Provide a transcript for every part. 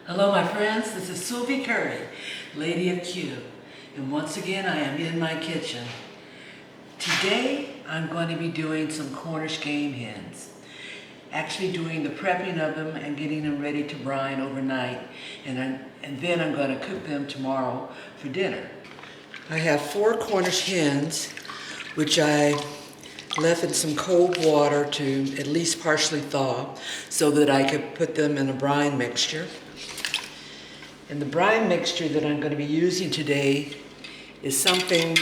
Hello my friends, this is Sylvie Curry, Lady of Q, and once again I am in my kitchen. Today I'm going to be doing some Cornish game hens. Actually doing the prepping of them and getting them ready to brine overnight, and then I'm going to cook them tomorrow for dinner. I have 4 Cornish hens, which I left in some cold water to at least partially thaw so that I could put them in a brine mixture. And the brine mixture that I'm going to be using today is something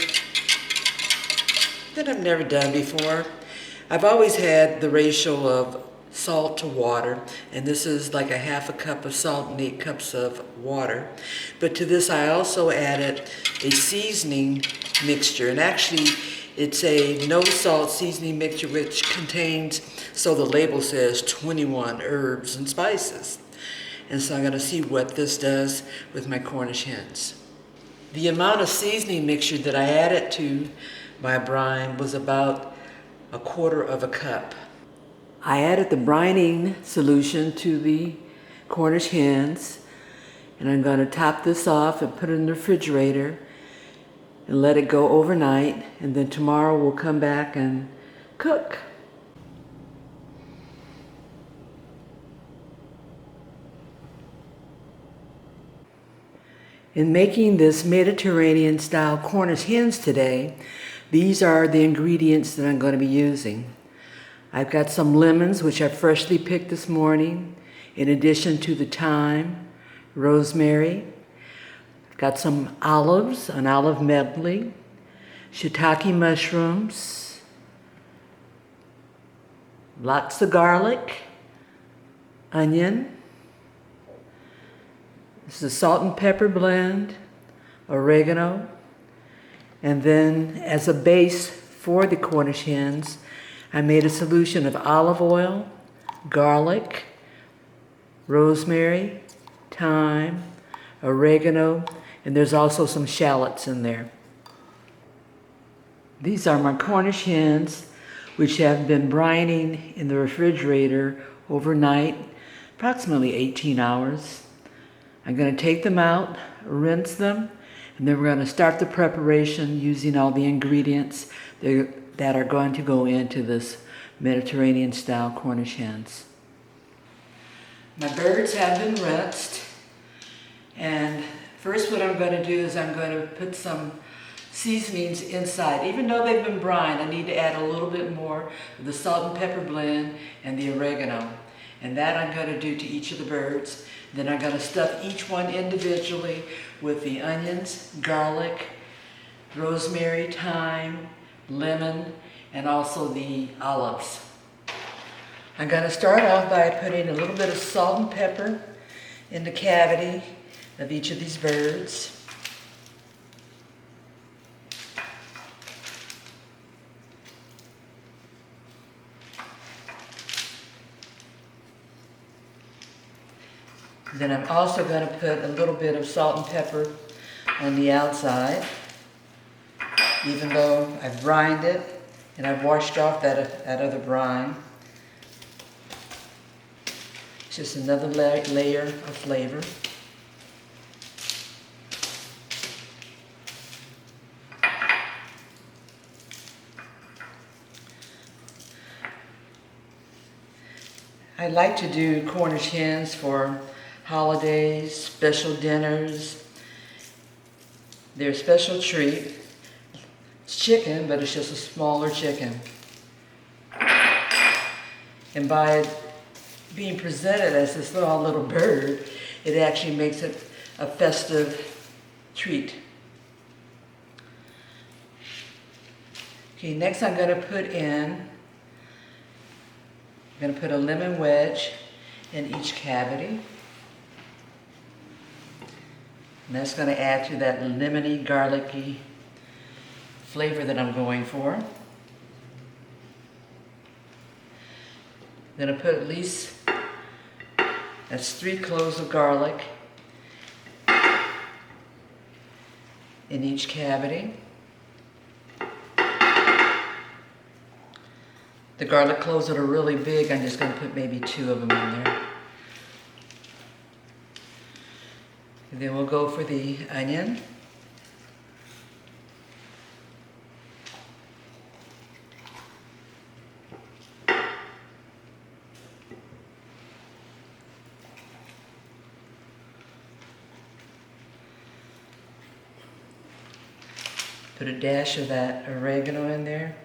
that I've never done before. I've always had the ratio of salt to water, and this is like a half a cup of salt and 8 cups of water. But to this I also added a seasoning mixture, and actually it's a no salt seasoning mixture which contains, so the label says, 21 herbs and spices. And so I'm going to see what this does with my Cornish hens. The amount of seasoning mixture that I added to my brine was about 1/4 cup. I added the brining solution to the Cornish hens, and I'm going to top this off and put it in the refrigerator and let it go overnight, and then tomorrow we'll come back and cook. In making this Mediterranean style Cornish hens today, these are the ingredients that I'm going to be using. I've got some lemons, which I freshly picked this morning, in addition to the thyme, rosemary. I've got some olives, an olive medley, shiitake mushrooms, lots of garlic, onion. This is a salt and pepper blend, oregano, and then as a base for the Cornish hens, I made a solution of olive oil, garlic, rosemary, thyme, oregano, and there's also some shallots in there. These are my Cornish hens, which have been brining in the refrigerator overnight, approximately 18 hours. I'm going to take them out, rinse them, and then we're going to start the preparation using all the ingredients that are going to go into this Mediterranean style Cornish hens. My birds have been rinsed, and first what I'm going to do is I'm going to put some seasonings inside. Even though they've been brined, I need to add a little bit more of the salt and pepper blend and the oregano. And that I'm going to do to each of the birds. Then I'm going to stuff each one individually with the onions, garlic, rosemary, thyme, lemon, and also the olives. I'm going to start off by putting a little bit of salt and pepper in the cavity of each of these birds. Then I'm also going to put a little bit of salt and pepper on the outside, even though I've brined it and I've washed off that other brine. It's just another layer of flavor. I like to do Cornish hens for holidays, special dinners. They're a special treat. It's chicken, but it's just a smaller chicken. And by being presented as this little bird, it actually makes it a festive treat. Okay, next I'm going to put a lemon wedge in each cavity. And that's going to add to that lemony, garlicky flavor that I'm going for. I'm going to put at least, that's 3 cloves of garlic in each cavity. The garlic cloves that are really big, I'm just going to put maybe 2 of them in there. And then we'll go for the onion. Put a dash of that oregano in there.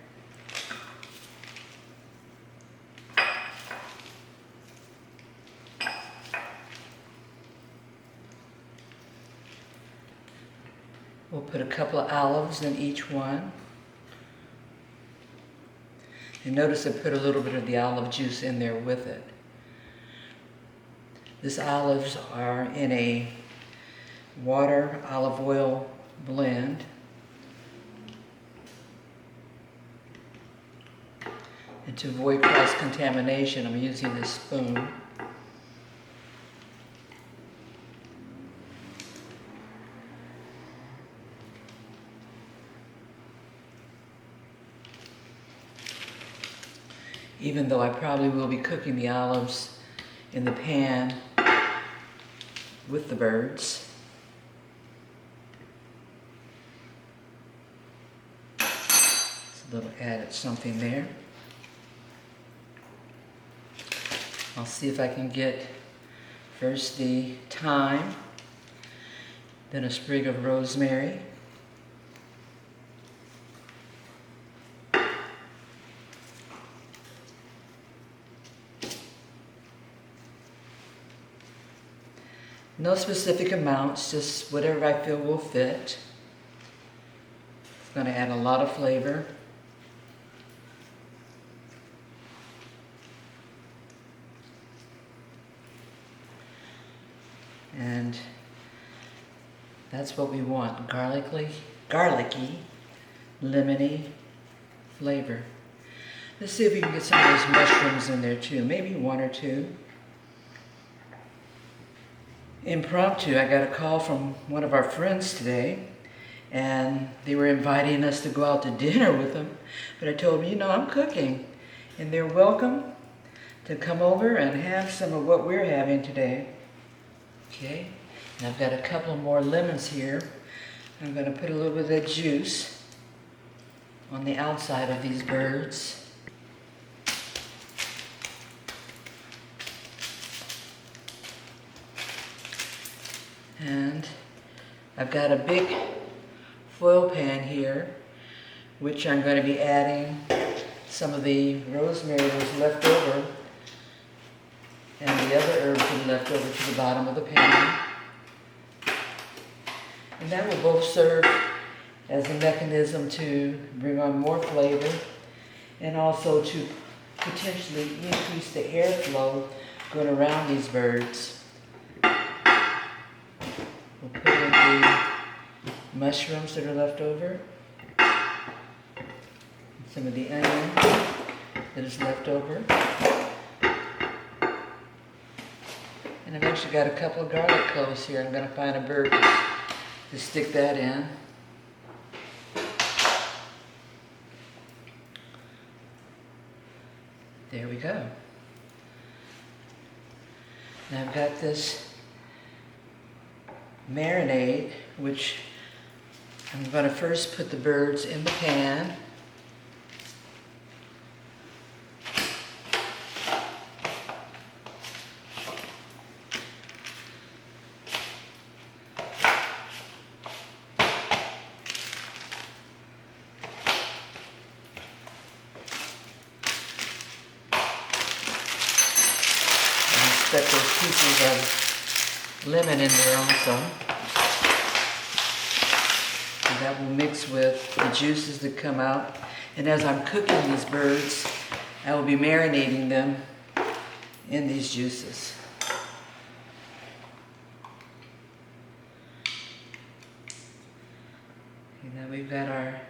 We'll put a couple of olives in each one. And notice I put a little bit of the olive juice in there with it. These olives are in a water olive oil blend. And to avoid cross-contamination, I'm using this spoon. Even though I probably will be cooking the olives in the pan with the birds. It's a little added something there. I'll see if I can get first the thyme, then a sprig of rosemary, no specific amounts, just whatever I feel will fit. It's going to add a lot of flavor. And that's what we want, garlicky, lemony flavor. Let's see if we can get some of those mushrooms in there too, maybe one or two. Impromptu, I got a call from one of our friends today, and they were inviting us to go out to dinner with them. But I told them, I'm cooking, and they're welcome to come over and have some of what we're having today. Okay, and I've got a couple more lemons here. I'm going to put a little bit of that juice on the outside of these birds. And I've got a big foil pan here, which I'm going to be adding some of the rosemary that was left over and the other herbs that are left over to the bottom of the pan. And that will both serve as a mechanism to bring on more flavor and also to potentially increase the airflow going around these birds. We'll put in the mushrooms that are left over, some of the onion that is left over. And I've actually got a couple of garlic cloves here. I'm going to find a bird to stick that in. There we go. Now I've got this marinade, which I'm going to first put the birds in the pan. Set those pieces of lemon in there also. And that will mix with the juices that come out. And as I'm cooking these birds, I will be marinating them in these juices. Okay, now we've got our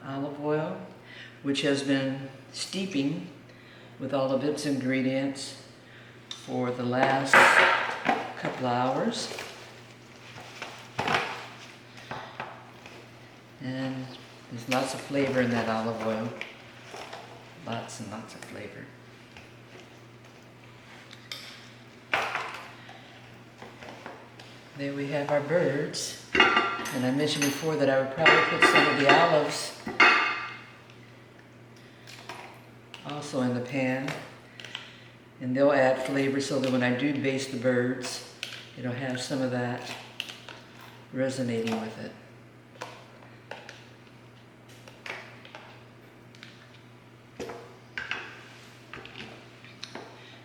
olive oil, which has been steeping with all of its ingredients for the last couple hours. And there's lots of flavor in that olive oil. Lots and lots of flavor. There we have our birds. And I mentioned before that I would probably put some of the olives also in the pan. And they'll add flavor so that when I do baste the birds, it'll have some of that resonating with it.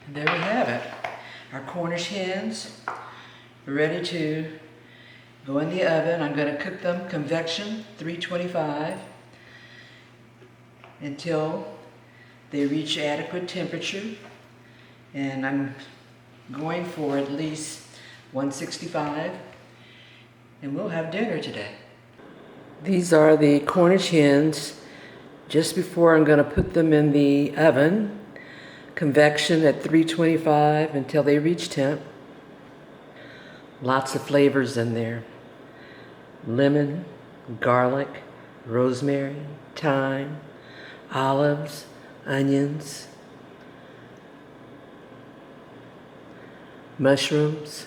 And there we have it. Our Cornish hens are ready to go in the oven. I'm going to cook them convection 325 until they reach adequate temperature. And I'm going for at least 165. And we'll have dinner today. These are the Cornish hens. Just before I'm going to put them in the oven, convection at 325 until they reach temp. Lots of flavors in there. Lemon, garlic, rosemary, thyme, olives, onions, mushrooms,